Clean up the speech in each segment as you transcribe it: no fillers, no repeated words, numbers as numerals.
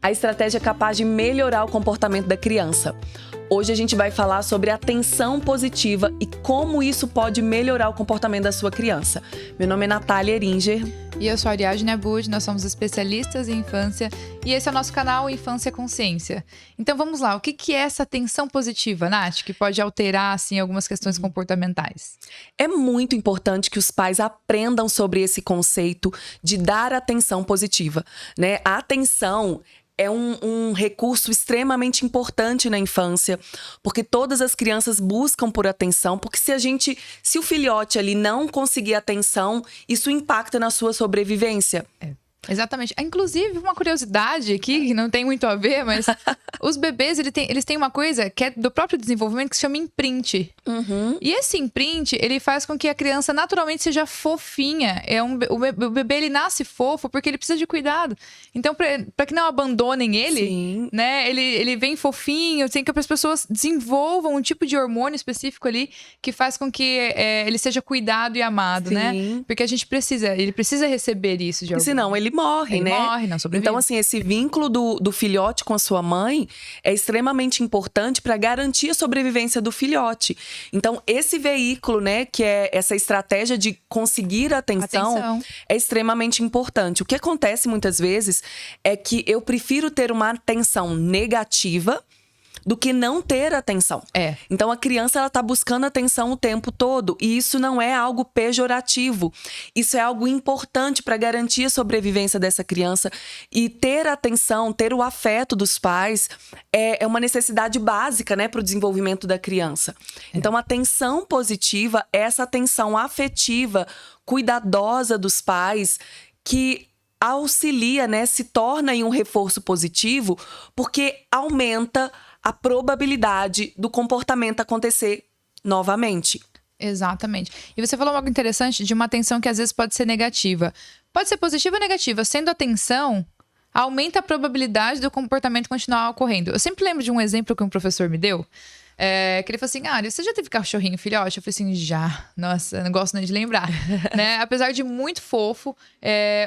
a estratégia é capaz de melhorar o comportamento da criança. Hoje a gente vai falar sobre atenção positiva e como isso pode melhorar o comportamento da sua criança. Meu nome é Natália Eringer. E eu sou a Ariadne Abud, nós somos especialistas em infância e esse é o nosso canal Infância Consciência. Então vamos lá, o que é essa atenção positiva, Nath, que pode alterar assim, algumas questões comportamentais? É muito importante que os pais aprendam sobre esse conceito de dar atenção positiva, né? A atenção é um recurso extremamente importante na infância, porque todas as crianças buscam por atenção, porque se o filhote ali não conseguir atenção, isso impacta na sua sobrevivência. Exatamente. Inclusive, uma curiosidade aqui, que não tem muito a ver, mas os bebês, eles têm uma coisa que é do próprio desenvolvimento que se chama imprint. Uhum. E esse imprint, ele faz com que a criança naturalmente seja fofinha. O bebê, ele nasce fofo porque ele precisa de cuidado. Então, para que não abandonem ele, Sim. né? Ele vem fofinho, tem que as pessoas desenvolvam um tipo de hormônio específico ali que faz com que ele seja cuidado e amado, Sim. né? Porque ele precisa receber isso de alguém. Senão ele morre, né? Morre, não sobrevive. Então, assim, esse vínculo do filhote com a sua mãe é extremamente importante para garantir a sobrevivência do filhote. Então, esse veículo, né, que é essa estratégia de conseguir atenção é extremamente importante. O que acontece muitas vezes é que eu prefiro ter uma atenção negativa do que não ter atenção. Então, a criança, ela tá buscando atenção o tempo todo. E isso não é algo pejorativo. Isso é algo importante para garantir a sobrevivência dessa criança. E ter atenção, ter o afeto dos pais é uma necessidade básica, né, para o desenvolvimento da criança. Então, a atenção positiva é essa atenção afetiva, cuidadosa dos pais, que auxilia, né, se torna em um reforço positivo, porque aumenta a probabilidade do comportamento acontecer novamente. Exatamente. E você falou algo interessante de uma atenção que às vezes pode ser negativa. Pode ser positiva ou negativa. Sendo atenção, aumenta a probabilidade do comportamento continuar ocorrendo. Eu sempre lembro de um exemplo que um professor me deu. Que ele falou assim, você já teve cachorrinho filhote? Eu falei assim, já. Nossa, eu não gosto nem de lembrar. Né? Apesar de muito fofo,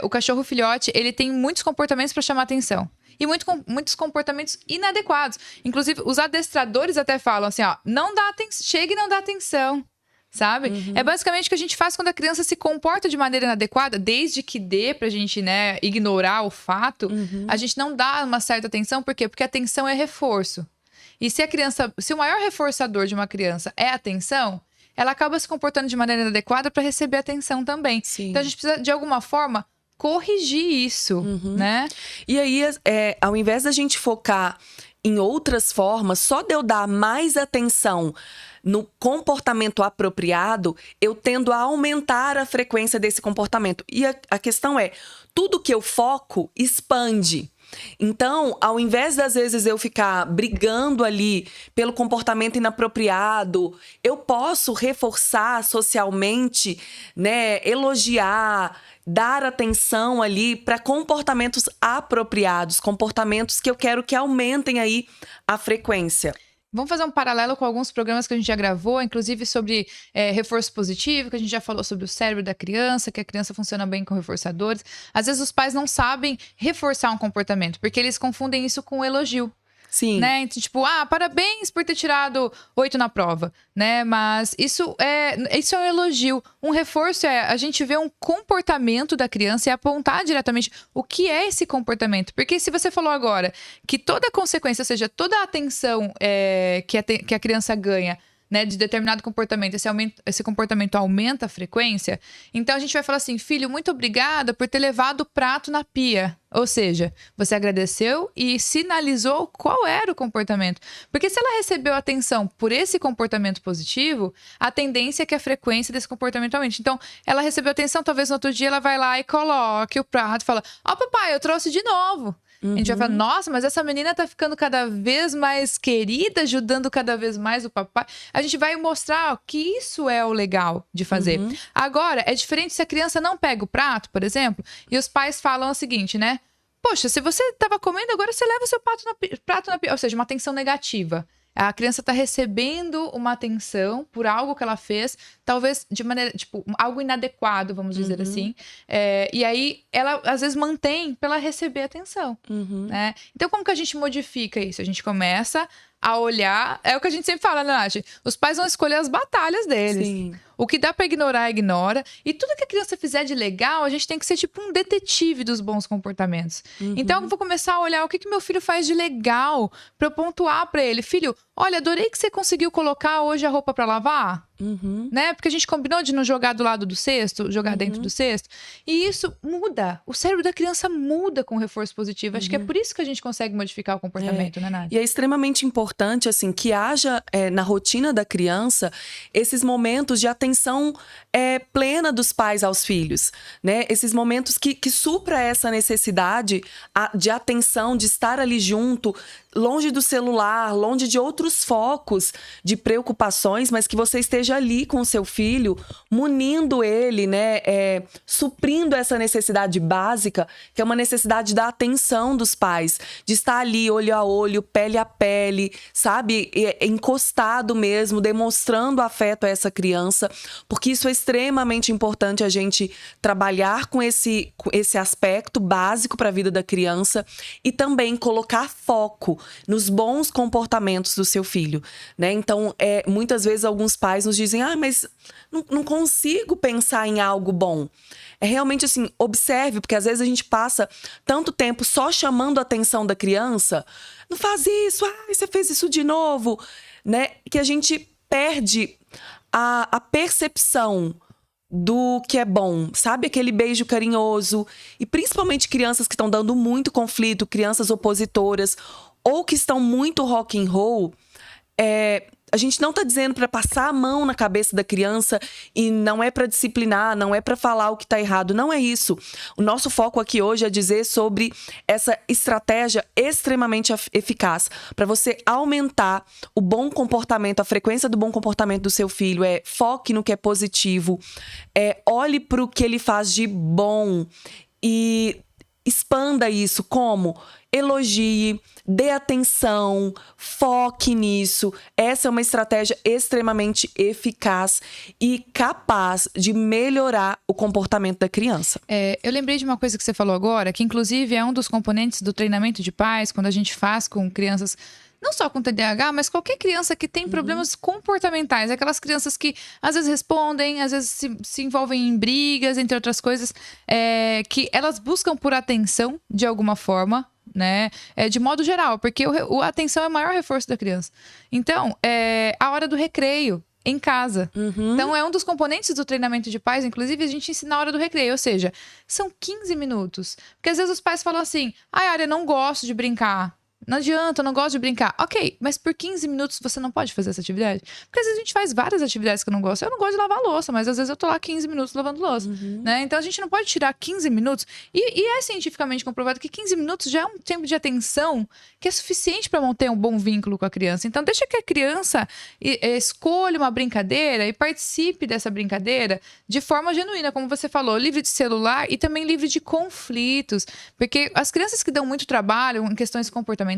o cachorro filhote, ele tem muitos comportamentos para chamar atenção. E muitos comportamentos inadequados. Inclusive, os adestradores até falam assim, não dá chega e não dá atenção, sabe? Uhum. É basicamente o que a gente faz quando a criança se comporta de maneira inadequada, desde que dê pra gente, né, ignorar o fato, a gente não dá uma certa atenção. Por quê? Porque a atenção é reforço. E se o maior reforçador de uma criança é a atenção, ela acaba se comportando de maneira inadequada para receber atenção também. Sim. Então, a gente precisa, de alguma forma, corrigir isso, né? E aí, ao invés da gente focar em outras formas, só de eu dar mais atenção no comportamento apropriado, eu tendo a aumentar a frequência desse comportamento. E a questão é, tudo que eu foco expande. Então, ao invés das vezes eu ficar brigando ali pelo comportamento inapropriado, eu posso reforçar socialmente, né, elogiar, dar atenção ali para comportamentos apropriados, comportamentos que eu quero que aumentem aí a frequência. Vamos fazer um paralelo com alguns programas que a gente já gravou, inclusive sobre reforço positivo, que a gente já falou sobre o cérebro da criança, que a criança funciona bem com reforçadores. Às vezes os pais não sabem reforçar um comportamento, porque eles confundem isso com elogio. Sim. Né? Então, tipo, parabéns por ter tirado 8 na prova, né? Mas isso é um elogio. Um reforço é a gente ver um comportamento da criança e apontar diretamente o que é esse comportamento. Porque se você falou agora que toda a consequência, ou seja, toda a atenção que a criança ganha, né, de determinado comportamento, esse comportamento aumenta a frequência, então a gente vai falar assim, filho, muito obrigada por ter levado o prato na pia. Ou seja, você agradeceu e sinalizou qual era o comportamento. Porque se ela recebeu atenção por esse comportamento positivo, a tendência é que a frequência desse comportamento aumente. Então, ela recebeu atenção, talvez no outro dia ela vai lá e coloque o prato e fala, papai, eu trouxe de novo. A gente vai falar, nossa, mas essa menina tá ficando cada vez mais querida, ajudando cada vez mais o papai. A gente vai mostrar que isso é o legal de fazer. Agora, é diferente se a criança não pega o prato, por exemplo, e os pais falam o seguinte, né? Poxa, se você tava comendo, agora você leva o seu prato na pia. Ou seja, uma atenção negativa. A criança está recebendo uma atenção por algo que ela fez, talvez de maneira, tipo, algo inadequado, vamos dizer assim. E aí, ela às vezes mantém pela receber atenção, né? Então, como que a gente modifica isso? A gente começa a olhar, é o que a gente sempre fala, né, Nath? Os pais vão escolher as batalhas deles. Sim. O que dá pra ignorar, ignora. E tudo que a criança fizer de legal, a gente tem que ser tipo um detetive dos bons comportamentos. Então, eu vou começar a olhar o que meu filho faz de legal pra eu pontuar pra ele. Filho, olha, adorei que você conseguiu colocar hoje a roupa pra lavar. Né? Porque a gente combinou de não jogar do lado do cesto, jogar dentro do cesto. E isso muda. O cérebro da criança muda com o reforço positivo. Acho que é por isso que a gente consegue modificar o comportamento, né, Nath? E é extremamente importante, assim, que haja na rotina da criança esses momentos de atenção plena dos pais aos filhos, né? Esses momentos que supra essa necessidade de atenção, de estar ali junto, longe do celular, longe de outros focos de preocupações, mas que você esteja ali com o seu filho, munindo ele, né? Suprindo essa necessidade básica, que é uma necessidade da atenção dos pais, de estar ali olho a olho, pele a pele, sabe? Encostado mesmo, demonstrando afeto a essa criança, porque isso é extremamente importante a gente trabalhar com esse aspecto básico para a vida da criança e também colocar foco nos bons comportamentos do seu filho, né? Então, muitas vezes alguns pais nos dizem, mas não consigo pensar em algo bom. É realmente assim, observe, porque às vezes a gente passa tanto tempo só chamando a atenção da criança, não faz isso, você fez isso de novo, né? Que a gente perde a percepção do que é bom, sabe? Aquele beijo carinhoso. E principalmente crianças que estão dando muito conflito, crianças opositoras, ou que estão muito rock and roll, a gente não tá dizendo para passar a mão na cabeça da criança e não é para disciplinar, não é para falar o que tá errado, não é isso. O nosso foco aqui hoje é dizer sobre essa estratégia extremamente eficaz para você aumentar o bom comportamento, a frequência do bom comportamento do seu filho. Foque no que é positivo, olhe para o que ele faz de bom e expanda isso. Como? Elogie, dê atenção, foque nisso. Essa é uma estratégia extremamente eficaz e capaz de melhorar o comportamento da criança. Eu lembrei de uma coisa que você falou agora, que inclusive é um dos componentes do treinamento de pais, quando a gente faz com crianças, não só com TDAH, mas qualquer criança que tem problemas comportamentais. Aquelas crianças que às vezes respondem, às vezes se envolvem em brigas, entre outras coisas, que elas buscam por atenção de alguma forma, né? De modo geral, porque a atenção é o maior reforço da criança. Então, a hora do recreio em casa. Então, é um dos componentes do treinamento de pais, inclusive, a gente ensina a hora do recreio, ou seja, são 15 minutos. Porque às vezes os pais falam assim, Arya, eu não gosto de brincar. Não adianta, eu não gosto de brincar. Ok, mas por 15 minutos você não pode fazer essa atividade? Porque às vezes a gente faz várias atividades que eu não gosto. Eu não gosto de lavar louça, mas às vezes eu tô lá 15 minutos lavando louça, né? Então a gente não pode tirar 15 minutos. E é cientificamente comprovado que 15 minutos já é um tempo de atenção que é suficiente para manter um bom vínculo com a criança. Então deixa que a criança escolha uma brincadeira e participe dessa brincadeira de forma genuína, como você falou, livre de celular e também livre de conflitos. Porque as crianças que dão muito trabalho em questões comportamentais,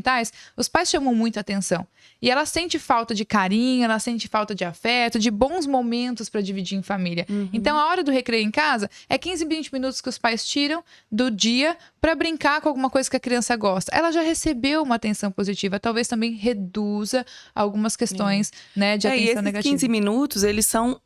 os pais chamam muita atenção. E ela sente falta de carinho, ela sente falta de afeto, de bons momentos para dividir em família. Então, a hora do recreio em casa é 15, 20 minutos que os pais tiram do dia para brincar com alguma coisa que a criança gosta. Ela já recebeu uma atenção positiva, talvez também reduza algumas questões, né, de atenção e esses negativa. 15 minutos, eles são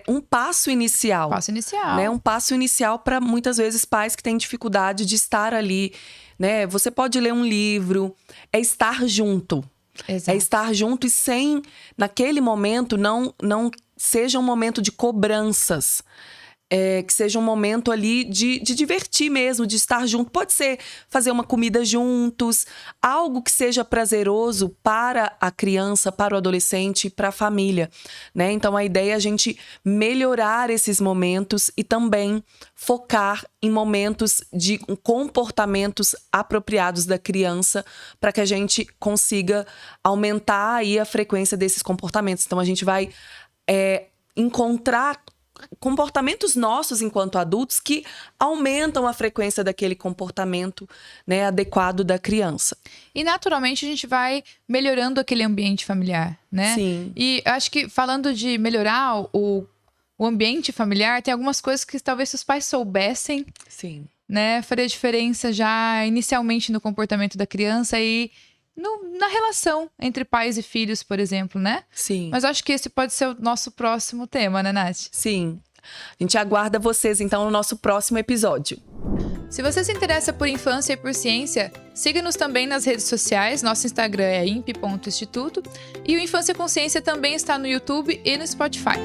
um passo inicial. Passo inicial. Né? Um passo inicial para muitas vezes pais que têm dificuldade de estar ali, né? Você pode ler um livro, estar junto. Exato. É estar junto e sem, naquele momento, não seja um momento de cobranças. Que seja um momento ali de divertir mesmo, de estar junto. Pode ser fazer uma comida juntos, algo que seja prazeroso para a criança, para o adolescente, para a família, né? Então, a ideia é a gente melhorar esses momentos e também focar em momentos de comportamentos apropriados da criança para que a gente consiga aumentar aí a frequência desses comportamentos. Então, a gente vai encontrar comportamentos nossos enquanto adultos que aumentam a frequência daquele comportamento, né, adequado da criança. E naturalmente a gente vai melhorando aquele ambiente familiar, né? Sim. E acho que falando de melhorar o ambiente familiar, tem algumas coisas que talvez se os pais soubessem, Sim. né, faria diferença já inicialmente no comportamento da criança e na relação entre pais e filhos, por exemplo, né? Sim. Mas acho que esse pode ser o nosso próximo tema, né, Nath? Sim. A gente aguarda vocês, então, no nosso próximo episódio. Se você se interessa por infância e por ciência, siga-nos também nas redes sociais. Nosso Instagram é imp.instituto e o Infância Consciência também está no YouTube e no Spotify.